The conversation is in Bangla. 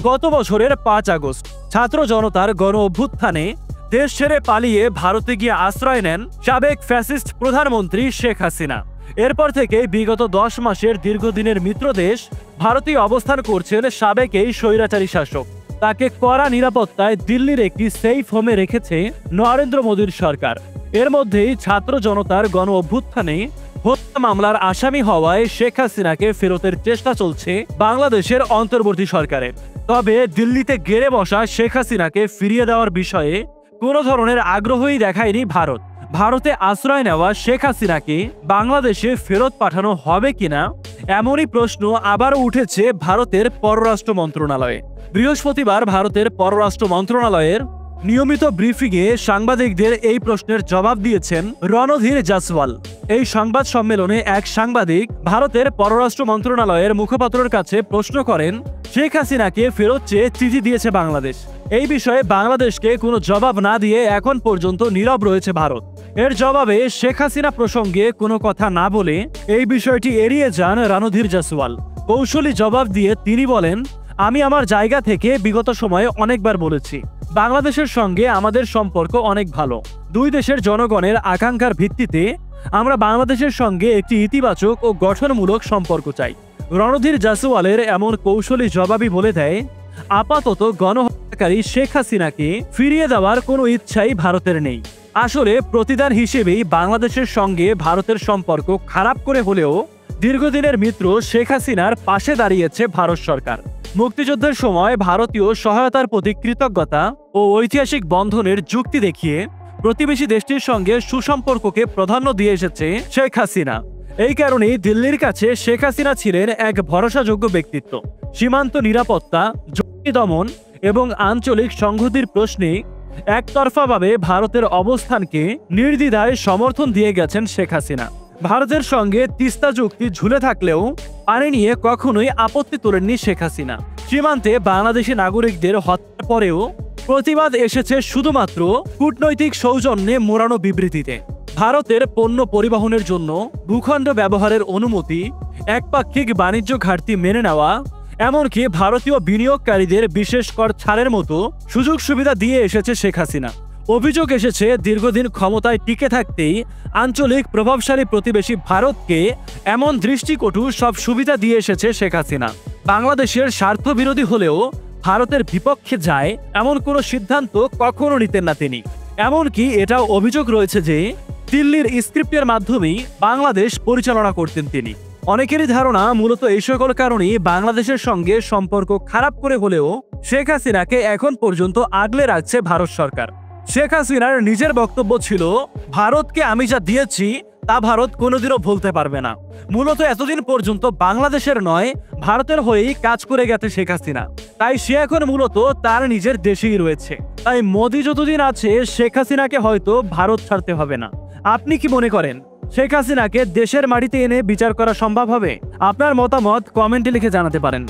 গত বছরের ৫ আগস্ট ছাত্র জনতার গণ অভ্যুত্থানে দেশ ছেড়ে পালিয়ে ভারতে গিয়ে আশ্রয় নেন সাবেক ফ্যাসিস্ট প্রধানমন্ত্রী শেখ হাসিনা। এরপর থেকে বিগত ১০ মাসের দীর্ঘদিনের মিত্রদেশ ভারতে অবস্থান করছেন সাবেক এই স্বৈরাচারী শাসক। তাকে কড়া নিরাপত্তায় দিল্লির একটি সেফ হোমে রেখেছে নরেন্দ্র মোদীর সরকার। এর মধ্যেই ছাত্র জনতার গণ অভ্যুত্থানে হত্যা মামলার আসামি হওয়ায় শেখ হাসিনাকে ফেরতের চেষ্টা চলছে বাংলাদেশের অন্তর্বর্তী সরকারের। তবে দিল্লিতে গেড়ে বসা শেখ হাসিনাকে ফিরিয়ে দেওয়ার বিষয়ে কোনো ধরনের আগ্রহই দেখায়নি ভারত। ভারতে আশ্রয় নেওয়া শেখ হাসিনাকে বাংলাদেশে ফেরত পাঠানো হবে কিনা এমনই প্রশ্ন আবারও উঠেছে ভারতের পররাষ্ট্র মন্ত্রণালয়ে। বৃহস্পতিবার ভারতের পররাষ্ট্র মন্ত্রণালয়ের নিয়মিত ব্রিফিংয়ে সাংবাদিকদের এই প্রশ্নের জবাব দিয়েছেন রণধীর জয়সওয়াল। এই সংবাদ সম্মেলনে এক সাংবাদিক ভারতের পররাষ্ট্র মন্ত্রণালয়ের মুখপাত্রের কাছে প্রশ্ন করেন, শেখ হাসিনাকে ফেরত চেয়ে চিঠি দিয়েছে বাংলাদেশ। এই বিষয়ে বাংলাদেশকে কোনো জবাব না দিয়ে এখন পর্যন্ত নীরব রয়েছে ভারত। এর জবাবে শেখ হাসিনা প্রসঙ্গে কোনো কথা না বলে এই বিষয়টি এড়িয়ে যান রণধীর জয়সওয়াল। কৌশলী জবাব দিয়ে তিনি বলেন, আমি আমার জায়গা থেকে বিগত সময়ে অনেকবার বলেছি, বাংলাদেশের সঙ্গে আমাদের সম্পর্ক অনেক ভালো। দুই দেশের জনগণের আকাঙ্ক্ষার ভিত্তিতে আমরা বাংলাদেশের সঙ্গে একটি ইতিবাচক ও গঠনমূলক সম্পর্ক চাই। রণধীর জয়সওয়ালের এমন কৌশলী জবাবই বলে দেয়, আপাতত গণহত্যাকারী শেখ হাসিনাকে ফিরিয়ে দেওয়ার কোনো ইচ্ছাই ভারতের নেই। আসলে প্রতিদান হিসেবেই বাংলাদেশের সঙ্গে ভারতের সম্পর্ক খারাপ করে হলেও দীর্ঘদিনের মিত্র শেখ হাসিনার পাশে দাঁড়িয়েছে ভারত সরকার। মুক্তিযুদ্ধের সময় ভারতীয় সহায়তার প্রতি কৃতজ্ঞতা ও ঐতিহাসিক বন্ধনের যুক্তি দেখিয়ে প্রতিবেশী দেশটির সঙ্গে সুসম্পর্ককে প্রাধান্য দিয়ে এসেছে শেখ হাসিনা। এই কারণেই দিল্লির কাছে শেখ হাসিনা ছিলেন এক ভরসাযোগ্য ব্যক্তিত্ব। সীমান্ত নিরাপত্তা, জঙ্গি দমন এবং আঞ্চলিক সংহতির প্রশ্নে একতরফাভাবে ভারতের অবস্থানকে নির্দ্বিধায় সমর্থন দিয়ে গেছেন শেখ হাসিনা। ভারতের সঙ্গে তিস্তা চুক্তি ঝুলে থাকলেও পানি নিয়ে কখনোই আপত্তি তোলেননি শেখ হাসিনা। সীমান্তে বাংলাদেশি নাগরিকদের হত্যার পরেও প্রতিবাদ এসেছে শুধুমাত্র কূটনৈতিক সৌজন্যে মোড়ানো বিবৃতিতে। ভারতের পণ্য পরিবহনের জন্য ভূখণ্ড ব্যবহারের অনুমতি, একপাক্ষিক বাণিজ্য ঘাটতি মেনে নেওয়া, এমনকি ভারতীয় বিনিয়োগকারীদের বিশেষ কর ছাড়ের মতো সুযোগ সুবিধা দিয়ে এসেছে শেখ হাসিনা। অভিযোগ এসেছে দীর্ঘদিন ক্ষমতায় টিকে থাকতেই আঞ্চলিক প্রভাবশালী প্রতিবেশী ভারতকে এমন দৃষ্টিকটু সব সুবিধা দিয়ে এসেছে শেখ হাসিনা। বাংলাদেশের স্বার্থবিরোধী হলেও ভারতের বিপক্ষে যায় এমন কোনো সিদ্ধান্ত কখনো নিতেন না তিনি। এমনকি এটাও অভিযোগ রয়েছে যে দিল্লির স্ক্রিপ্টের মাধ্যমেই বাংলাদেশ পরিচালনা করতেন তিনি। অনেকেরই ধারণা মূলত এই সকল কারণেই বাংলাদেশের সঙ্গে সম্পর্ক খারাপ করে হলেও শেখ হাসিনাকে এখন পর্যন্ত আগলে রাখছে ভারত সরকার। শেখ হাসিনার নিজের বক্তব্য ছিল, ভারতকে আমি যা দিয়েছি তা ভারত কোনোদিনও ভুলতে পারবে না। মূলত এতদিন পর্যন্ত বাংলাদেশের নয়, ভারতের হয়েই কাজ করে গেছে শেখ হাসিনা। তাই সে এখন মূলত তার নিজের দেশেই রয়েছে। তাই মোদি যতদিন আছে শেখ হাসিনাকে হয়তো ভারত ছাড়তে হবে না। আপনি কি মনে করেন, শেখ হাসিনাকে দেশের মাটিতে এনে বিচার করা সম্ভব হবে? আপনার মতামত কমেন্টে লিখে জানাতে পারেন।